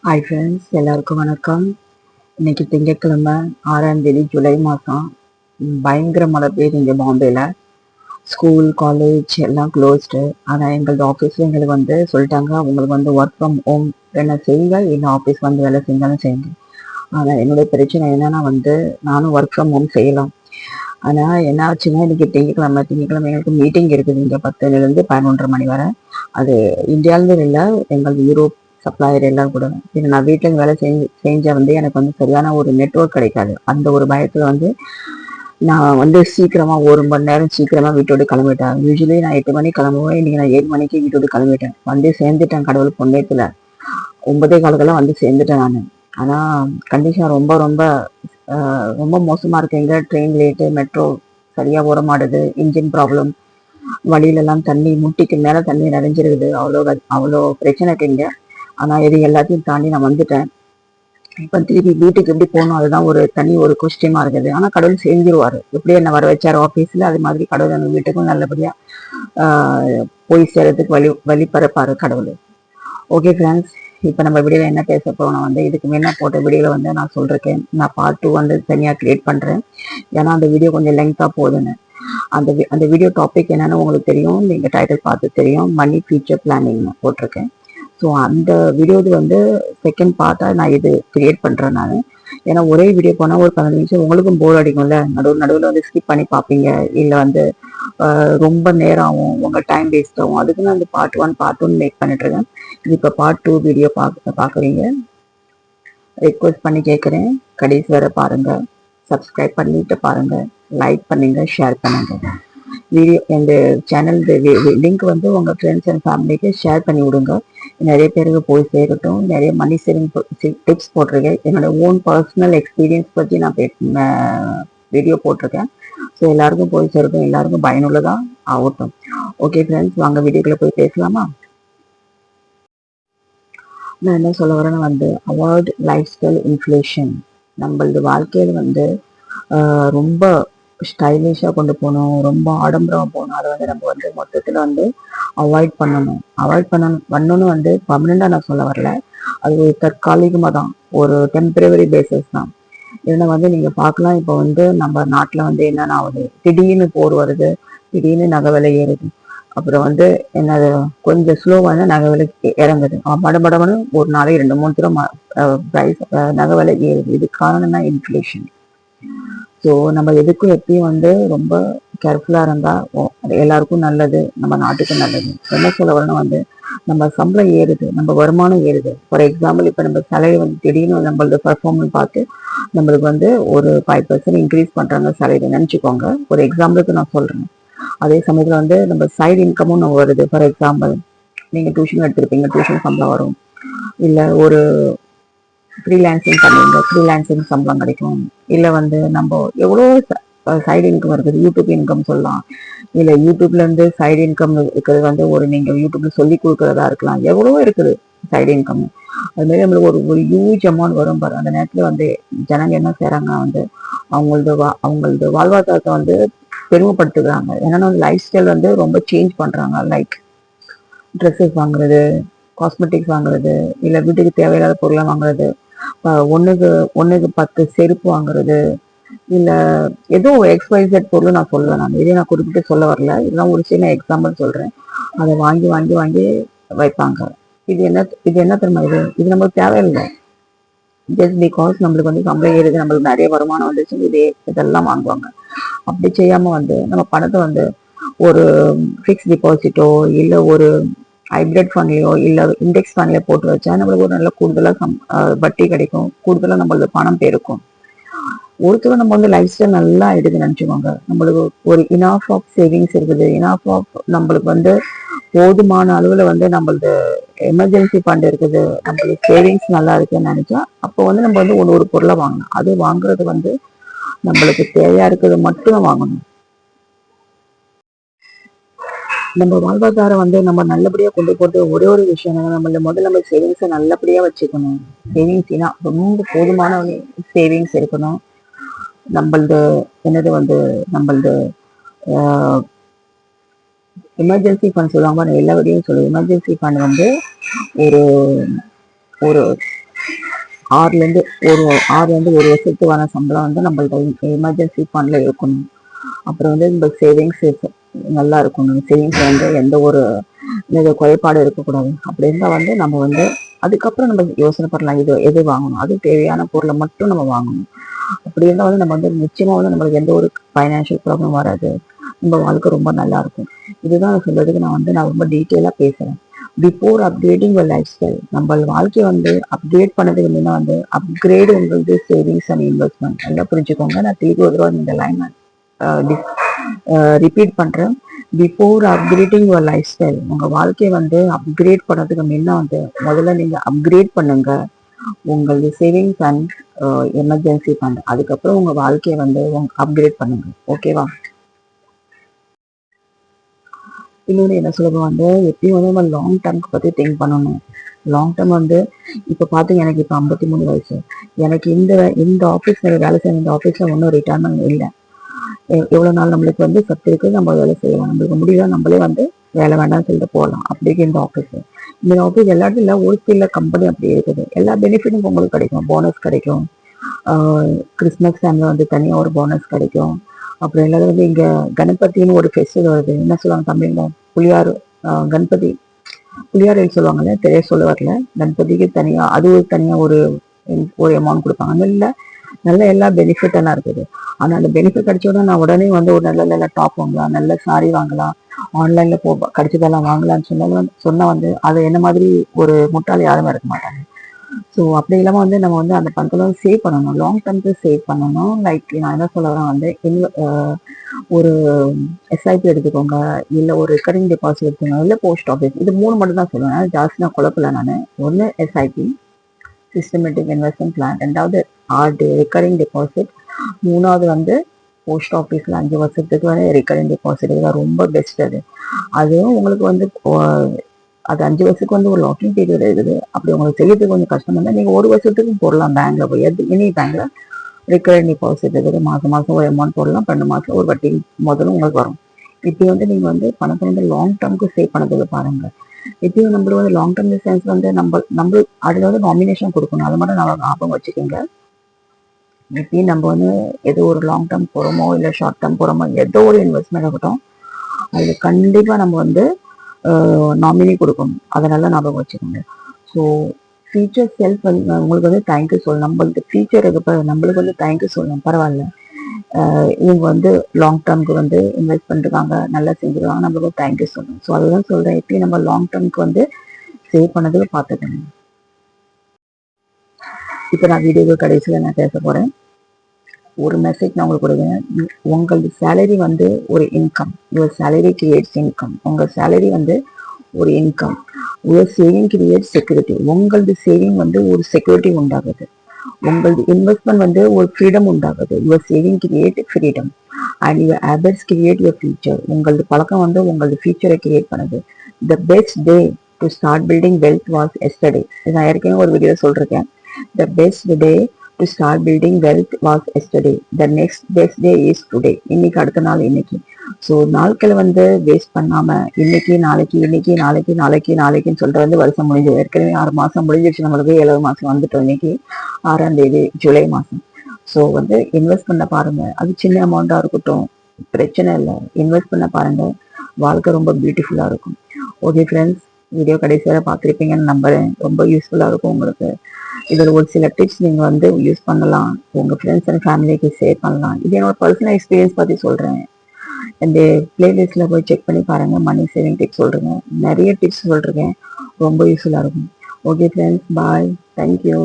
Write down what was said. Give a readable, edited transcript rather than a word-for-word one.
Hi friends, எல்லாருக்கும் வணக்கம். இன்னைக்கு திங்கட்கிழமை 6ஆம் தேதி ஜூலை மாதம். பயங்கர மழை பெய்யுது இங்கே பாம்பேல. ஸ்கூல் காலேஜ் எல்லாம் க்ளோஸ்டு. ஆனால் எங்களது ஆஃபீஸில் எங்களுக்கு சொல்லிட்டாங்க, உங்களுக்கு ஒர்க் ஃப்ரம் ஹோம் என்ன செய்யுங்க, இல்லை ஆஃபீஸ் வேலை செஞ்சாலும் செய்யுங்க. ஆனால் என்னுடைய பிரச்சனை என்னன்னா நானும் ஒர்க் ஃப்ரம் ஹோம் செய்யலாம். ஆனால் என்ன ஆச்சுன்னா, இன்னைக்கு திங்கட்கிழமை எங்களுக்கு மீட்டிங் இருக்குது இங்கே 10லேருந்து 11:30 மணி வரை. அது இந்தியாவிலேருந்து இல்லை, எங்களுக்கு யூரோப் சப்ளையர் எல்லாம் கூட. இது நான் வீட்டில் வேலை செஞ்ச எனக்கு சரியான ஒரு நெட்ஒர்க் கிடைக்காது. அந்த ஒரு பயத்தில் நான் சீக்கிரமாக 1 மணி நேரம் சீக்கிரமாக வீட்டை விட்டு கிளம்பிட்டேன். யூஸ்வலி நான் 8 மணிக்கு கிளம்புவேன். இன்னைக்கு நான் 7 மணிக்கு வீட்டை விட்டு கிளம்பிட்டேன். சேர்ந்துட்டேன் கடவுள் புண்ணியத்தில். 9:15 சேர்ந்துட்டேன் நான். ஆனால் கண்டிஷன் ரொம்ப ரொம்ப ரொம்ப மோசமாக இருக்கு. எங்கே ட்ரெயின் லேட்டு, மெட்ரோ சரியாக ஓட மாட்டுது, இன்ஜின் ப்ராப்ளம், வழியிலெல்லாம் தண்ணி முட்டிக்கு மேலே தண்ணி நிறைஞ்சிருக்குது. அவ்வளோ பிரச்சனை இங்கே. ஆனால் இது எல்லாத்தையும் தாண்டி நான் வந்துட்டேன். இப்போ திருப்பி வீட்டுக்கு எப்படி போகணும், அதுதான் ஒரு கொஸ்டியமாக இருக்குது. ஆனால் கடவுள் செஞ்சிருவார். எப்படி என்னை வர வச்சார் ஆஃபீஸில், அது மாதிரி கடவுள் எங்கள் வீட்டுக்கும் நல்லபடியாக போய் சேரத்துக்கு வழி பரப்பாரு கடவுள். ஓகே ஃப்ரெண்ட்ஸ், இப்போ நம்ம வீடியோவில் என்ன பேச போகிறோம், இதுக்கு முன்ன போட்ட வீடியோவில் நான் சொல்லியிருக்கேன், நான் பார்ட் 2 தனியாக க்ரியேட் பண்ணுறேன். ஏன்னா அந்த வீடியோ கொஞ்சம் லெங்க்த்தாக போகுதுன்னு. அந்த வீடியோ டாபிக் என்னன்னு உங்களுக்கு தெரியும், நீங்கள் டைட்டில் பார்த்து தெரியும். மணி ஃபியூச்சர் பிளானிங்னு போட்டிருக்கேன். ஸோ அந்த வீடியோது செகண்ட் பார்ட்டாக நான் இது க்ரியேட் பண்ணுறேன் நான். ஏன்னா ஒரே வீடியோ போனால் ஒரு 15 நிமிஷம் உங்களுக்கும் போர் அடிக்கும்ல, நடுவில் ஸ்கிப் பண்ணி பார்ப்பீங்க, இல்லை ரொம்ப நேரம் ஆகும், உங்கள் டைம் வேஸ்ட் ஆகும். அதுக்கு நான் பார்ட் 1 பார்ட் 2 மேக் பண்ணிட்டுருக்கேன். இது இப்போ பார்ட் 2 வீடியோ பார்க்குறீங்க. ரெக்வஸ்ட் பண்ணி கேட்குறேன், கடைசி வரை பாருங்கள், சப்ஸ்கிரைப் பண்ணிட்டு பாருங்கள், லைக் பண்ணுங்க, ஷேர் பண்ணுங்க. வீடியோ இந்த சேனல் லிங்க் உங்கள் ஃப்ரெண்ட்ஸ் அண்ட் ஃபேமிலிக்கு ஷேர் பண்ணி விடுங்க. நிறைய பேருக்கு போய் சேரட்டும். நிறைய மணி சேவிங் டிப்ஸ் போட்டிருக்கேன். என்னோட ஓன் பர்சனல் எக்ஸ்பீரியன்ஸ் பற்றி நான் வீடியோ போட்டிருக்கேன். ஸோ எல்லாருக்கும் போய் சேரட்டும், எல்லாருக்கும் பயனுள்ளதாக ஆகட்டும். ஓகே ஃப்ரெண்ட்ஸ், வாங்க வீடியோக்குள்ள போய் பேசலாமா? நான் என்ன சொல்ல வரேன்னா அவாய்ட் லைஃப் ஸ்டைல் இன்ஃப்ளேஷன். நம்மளது வாழ்க்கையில் ரொம்ப ஸ்டைலிஷாக கொண்டு போகணும், ரொம்ப ஆடம்பரமாக போகணும். அதை நம்ம மொத்தத்தில் அவாய்ட் பண்ணணும். பண்ணணும்னு பர்மனெண்டாக நான் சொல்ல வரல. அது ஒரு தற்காலிகமாக தான், ஒரு டெம்பரவரி பேசிஸ் தான். ஏன்னா நீங்கள் பார்க்கலாம், இப்போ நம்ம நாட்டில் என்னென்ன ஆகுது, திடீர்னு போர் வருது, திடீர்னு நகை விலை ஏறுது. அப்புறம் என்னது கொஞ்சம் ஸ்லோவான நகை விலை இறங்குது. மடமடமனு ஒரு நாளைக்கு 2-3 தடவை ப்ரைஸ் நகை விலை ஏறுது. இது காரணம்னா இன்ஃப்ளேஷன். ஸோ நம்ம எதுக்கும் எப்பயும் ரொம்ப கேர்ஃபுல்லாக இருந்தால் எல்லாருக்கும் நல்லது, நம்ம நாட்டுக்கும் நல்லது. என்ன சொல்ல வரணும், நம்ம சம்பளம் ஏறுது, நம்ம வருமானம் ஏறுது. ஃபார் எக்ஸாம்பிள், இப்போ நம்ம சேலரி திடீர்னு நம்மளது பர்ஃபார்மன்ஸ் பார்த்து நம்மளுக்கு ஒரு 5% இன்க்ரீஸ் பண்ணுறாங்க சேலரி நினச்சிக்கோங்க. ஒரு எக்ஸாம்பிளுக்கு நான் சொல்கிறேன். அதே சமயத்தில் நம்ம சைடு இன்கமும் நம்ம வருது. ஃபார் எக்ஸாம்பிள், நீங்கள் டியூஷன் எடுத்திருப்பீங்க, டியூஷன் சம்பளம் வரும். இல்லை ஒரு ஃப்ரீலான்சிங் பண்ணுவீங்க, ஃப்ரீலான்சிங் சம்பளம் கிடைக்கும். இல்லை நம்ம எவ்வளோ சைடு இன்கம் இருக்குது, யூடியூப் இன்கம் சொல்லலாம். இல்லை யூடியூப்லேருந்து சைடு இன்கம் இருக்கிறது ஒரு நீங்கள் யூடியூப்ல சொல்லி கொடுக்குறதா இருக்கலாம். எவ்வளோ இருக்குது சைடு இன்கம். அதுமாரி நம்மளுக்கு ஒரு ஹியூஜ் அமௌண்ட் வரும் பாரு. அந்த நேரத்தில் ஜனங்க என்ன செய்கிறாங்க, அவங்களது வாழ்வாதாரத்தை பெருமைப்படுத்துகிறாங்க. ஏன்னா லைஃப் ஸ்டைல் ரொம்ப சேஞ்ச் பண்ணுறாங்க. லைக் ட்ரெஸ்ஸஸ் வாங்குறது, காஸ்மெட்டிக்ஸ் வாங்குறது, இல்லை வீட்டுக்கு தேவையில்லாத பொருளை வாங்குறது, ஒன்றுக்கு 10 செருப்பு வாங்குறது, இல்லை ஏதோ XYZ பொருள் நான் சொல்லுவேன். நான் இதே நான் குறிப்பிட்டு சொல்ல வரல, இதெல்லாம் ஒரு சின்ன எக்ஸாம்பிள் சொல்கிறேன். அதை வாங்கி வாங்கி வாங்கி வைப்பாங்க. இது என்ன தெரியுமா, இது நம்மளுக்கு தேவையில்லை. ஜஸ்ட் பிகாஸ் நம்மளுக்கு சம்பளம் ஏறுது, நம்மளுக்கு நிறைய வருமானம் வந்துச்சு, இதெல்லாம் வாங்குவாங்க. அப்படி செய்யாமல் நம்ம பணத்தை ஒரு ஃபிக்ஸ் டிபாசிட்டோ, இல்லை ஒரு ஹைப்ரிட் ஃபண்ட்லையோ, இல்லை இண்டெக்ஸ் ஃபண்ட்லையோ போட்டு வச்சா நம்மளுக்கு ஒரு நல்ல கூடுதலாக வட்டி கிடைக்கும், கூடுதலாக நம்மளது பணம் பெருக்கும். ஒருத்தர் நம்ம லைஃப் ஸ்டைல் நல்லா எடுத்து நினச்சிக்கோங்க. நம்மளுக்கு ஒரு இனாஃப் ஆஃப் சேவிங்ஸ் இருக்குது, இனாஃப் ஆஃப் நம்மளுக்கு போதுமான அளவில் நம்மளது எமர்ஜென்சி ஃபண்ட் இருக்குது, நம்மளுக்கு சேவிங்ஸ் நல்லா இருக்குன்னு நினச்சா அப்போ நம்ம ஒரு பொருளை வாங்கணும். அது வாங்குறது நம்மளுக்கு தேவையா இருக்கிறது மட்டும் வாங்கணும். நம்ம வாழ்வாதாரம் நம்ம நல்லபடியா கொண்டு போட்டு ஒரே ஒரு விஷயம் முதல்ல நம்ம சேவிங்ஸை நல்லபடியா வச்சுக்கணும். சேவிங்ஸ்னா ரொம்ப போதுமான சேவிங்ஸ் இருக்கணும். நம்மளது என்னது நம்மளது எமர்ஜென்சி ஃபண்ட் சொல்லுவாங்க, எல்லா வழியும் சொல்லுவோம். எமர்ஜென்சி ஃபண்ட் ஒரு ஒரு ஆறுலேருந்து ஆறுலேருந்து ஒரு வருஷத்துக்கான சம்பளம் வந்து நம்மள்ட்ட எமர்ஜென்சி ஃபண்டில் இருக்கணும். அப்புறம் வந்து இந்த சேவிங்ஸ் நல்லா இருக்கணும். சேவிங்ஸ் வந்து எந்த ஒரு குறைபாடு இருக்கக்கூடாது. அப்படி இருந்தால் வந்து நம்ம வந்து அதுக்கப்புறம் நம்ம யோசனை பண்ணலாம் இது எது வாங்கணும். அது தேவையான பொருளை மட்டும் நம்ம வாங்கணும். அப்படி இருந்தால் வந்து நம்ம வந்து நிச்சயமாக வந்து நம்மளுக்கு எந்த ஒரு ஃபைனான்ஷியல் ப்ராப்ளம் வராது. நம்ம வாழ்க்கை ரொம்ப நல்லா இருக்கும். இதுதான் சொல்றதுக்கு நான் ரொம்ப டீட்டெயிலாக பேசுகிறேன். பிஃபோர் அப்கிரேடிங் ஒரு லைஃப் ஸ்டைல், நம்ம வாழ்க்கையை வந்து அப்கிரேட் பண்ணதுக்கு முன்னா வந்து அப்கிரேடு உங்களுக்கு சேவிங்ஸ் அண்ட் இன்வெஸ்ட்மெண்ட் எல்லாம் புரிஞ்சுக்கோங்க. நான் திருப்பி ஒரு தடவை இந்த லைன் ரிப்பீட் பண்றேன். Before upgrading your life style, உங்க வாழ்க்கையை வந்து அப்கிரேட் பண்ணதுக்கு முன்ன வந்து முதல்ல நீங்க அப்கிரேட் பண்ணுங்க உங்களது சேவிங்ஸ் அண்ட் எமர்ஜென்சி ஃபண்ட். அதுக்கப்புறம் உங்க வாழ்க்கையை வந்து அப்கிரேட் பண்ணுங்க. ஓகேவா? இன்னொன்று என்ன சொல்லுவோம் வந்து எப்பயும் வந்து நம்ம லாங் டேர்ம்க்கு பற்றி திங்க் பண்ணணும். லாங் டேர்ம் வந்து இப்போ பார்த்தீங்க, எனக்கு இப்போ 53 வயசு. எனக்கு இந்த ஆஃபீஸில் வேலை செய்ய இந்த ஆஃபீஸில் ஒன்றும் ரிட்டையர்மெண்ட் இல்லை. எவ்வளோ நாள் நம்மளுக்கு வந்து சத்து இருக்குது, நம்ம வேலை செய்யலாம். நம்மளுக்கு முடியல, நம்மளே வந்து வேலை வேண்டாம்னு சொல்லிட்டு போகலாம். அப்படிக்கு இந்த ஆஃபீஸ் எல்லாத்தையும் இல்லை, ஒரு சில கம்பெனி அப்படி இருக்குது. எல்லா பெனிஃபிட்டும் உங்களுக்கு கிடைக்கும். போனஸ் கிடைக்கும். கிறிஸ்மஸ் டைமில் வந்து தனியாக ஒரு போனஸ் கிடைக்கும். அப்புறம் எல்லாரும் வந்து இங்கே கணபதினு ஒரு ஃபெஸ்டிவல் வருது. என்ன சொல்லுவாங்க தமிழில்? புளியார் கணபதி புளியார் சொல்லுவாங்கல்ல, தெரிய சொல்ல வரல. கணபதிக்கு தனியாக அது ஒரு தனியாக ஒரு அமௌண்ட் கொடுப்பாங்க. நல்ல நல்ல எல்லா பெனிஃபிட் எல்லாம் இருக்குது. ஆனால் அந்த பெனிஃபிட் கிடைச்சோட நான் உடனே வந்து ஒரு நல்ல நல்ல டாப் வாங்கலாம், நல்ல சாரி வாங்கலாம், ஆன்லைன்ல கிடைச்சதெல்லாம் வாங்கலாம்னு சொன்னா வந்து அது என்ன மாதிரி ஒரு முட்டாளி யாருமே இருக்க மாட்டாங்க. ஸோ அப்படி இல்லாமல் வந்து நம்ம வந்து அந்த பணத்தில் சேவ் பண்ணணும். லாங் டேர்ம்க்கு சேவ் பண்ணணும். லைக் நான் என்ன சொல்ல வரேன் வந்து ஒரு எஸ்ஐபி எடுத்துக்கோங்க, இல்லை ஒரு ரெக்கரிங் டெபாசிட் எடுத்துக்கோங்க, இல்லை போஸ்ட் ஆஃபீஸ். இது 3 மட்டும் தான் சொல்லுவேன். ஜாஸ்தி நான் குழப்பல நான். ஒன்று எஸ்ஐபி, சிஸ்டமேட்டிக் இன்வெஸ்ட்மெண்ட் பிளான். 2வது ஆர்டி, ரெக்கரிங் டெபாசிட். 3வது வந்து போஸ்ட் ஆஃபீஸில் 5 வருஷத்துக்கு வந்து ரெக்கரிங் டெபாசிட். இதுதான் ரொம்ப பெஸ்ட். அதுவும் உங்களுக்கு வந்து அது 5 வருஷத்துக்கு வந்து ஒரு லாக்கிங் பீரியட் இருக்குது. அப்படி உங்களுக்கு செய்யறதுக்கு கொஞ்சம் கஷ்டம் இருந்தால் நீங்கள் 1 வருஷத்துக்கு போடலாம். பேங்க்ல போய் எனி பேங்க்ல ரெக்கரிங் டெபாசிட் இருக்குது. மாதம் ஒரு அமௌண்ட் போடலாம். 2 மாதம் ஒரு வட்டி முதலும் உங்களுக்கு வரும். இப்படி வந்து நீங்கள் வந்து பணத்தை வந்து லாங் டேர்முக்கு சேவ் பண்ணதுக்கு பாருங்க. இப்பயும் நம்மளும் வந்து லாங் டேர்ம் சென்ஸ் வந்து நம்ம அதில் வந்து நாமினேஷன் கொடுக்கணும். அது மட்டும் நம்ம ஞாபகம் வச்சுக்கோங்க. இப்பயும் நம்ம வந்து ஏதோ ஒரு லாங் டேர்ம் போகிறோமோ இல்லை ஷார்ட் டேர்ம் போகிறோமோ, ஏதோ ஒரு இன்வெஸ்ட்மெண்ட் இருக்கட்டும், அதில் கண்டிப்பாக நம்ம வந்து நாமினி கொடுக்கணும். அதனால ஞாபகம் வச்சுக்கோங்க. ஸோ ஃபியூச்சர் செல்ஃப் வந்து உங்களுக்கு வந்து தேங்க்யூ சொல்லணும். நம்மளுக்கு ஃபியூச்சர் இருக்கப்ப நம்மளுக்கு வந்து தேங்க்யூ சொல்லணும். பரவாயில்ல, இவங்க வந்து லாங் டேர்முக்கு வந்து இன்வெஸ்ட் பண்ணிருக்காங்க, நல்லா செஞ்சிருக்காங்க, நம்மளுக்கு தேங்க்யூ சொல்லணும். ஸோ அதுதான் சொல்கிறேன். எப்பயும் நம்ம லாங் டேர்முக்கு வந்து சேவ் பண்ணதுக்கு பார்த்துக்கணும். இப்போ நான் வீடியோ கடைசியில் நான் பேச போகிறேன். ஒரு மெசேஜ் நான் உங்களுக்கு கொடுக்குறேன். உங்களது சேலரி வந்து ஒரு income. Your salary creates income. உங்கள் சேலரி வந்து ஒரு income. Your saving creates security. உங்களது சேவிங் வந்து ஒரு செக்யூரிட்டி உண்டாகுது. உங்களது இன்வெஸ்ட்மெண்ட் வந்து ஒரு ஃப்ரீடம் உண்டாகுது. Your saving create freedom and your habits create your future. உங்களது பழக்கம் வந்து உங்களது ஃபியூச்சரை கிரியேட் பண்ணுது. The best day to start building wealth was yesterday. நான் ஏற்கனவே ஒரு வீடியோ சொல்லிருக்கேன். The best day to start building wealth was yesterday. The next best day is today. இன்னைக்கு அடுத்த நாள் இன்னைக்கு. ஸோ நாட்களை வந்து வேஸ்ட் பண்ணாம இன்னைக்கு நாளைக்கு இன்னைக்கு நாளைக்கு நாளைக்கு நாளைக்குன்னு சொல்லிட்டு வந்து வருஷம் முடிஞ்சு ஏற்கனவே 6 மாசம் முடிஞ்சிருச்சு. நம்மளுக்கு 7 மாசம் வந்துட்டோம். இன்னைக்கு 6ஆம் தேதி ஜூலை மாசம். ஸோ வந்து இன்வெஸ்ட் பண்ண பாருங்க. அது சின்ன அமௌண்டா இருக்கட்டும், பிரச்சனை இல்லை. இன்வெஸ்ட் பண்ண பாருங்க. வாழ்க்கை ரொம்ப பியூட்டிஃபுல்லா இருக்கும். ஓகே ஃப்ரெண்ட்ஸ், வீடியோ கடைசியாக பார்த்துருப்பீங்கன்னு நம்புறேன். ரொம்ப யூஸ்ஃபுல்லாக இருக்கும் உங்களுக்கு. இதில் ஒரு சில டிப்ஸ் நீங்கள் வந்து யூஸ் பண்ணலாம். உங்கள் ஃப்ரெண்ட்ஸ் அண்ட் ஃபேமிலிக்கு ஷேர் பண்ணலாம். இது என்னோட பர்சனல் எக்ஸ்பீரியன்ஸ் பற்றி சொல்கிறேன். இந்த பிளேலிஸ்ட்டில் போய் செக் பண்ணி பாருங்கள். மணி சேவிங் டிப்ஸ் சொல்கிறேன். நிறைய டிப்ஸ் சொல்கிறேன். ரொம்ப யூஸ்ஃபுல்லாக இருக்கும். ஓகே ஃப்ரெண்ட்ஸ், பாய். தேங்க்யூ.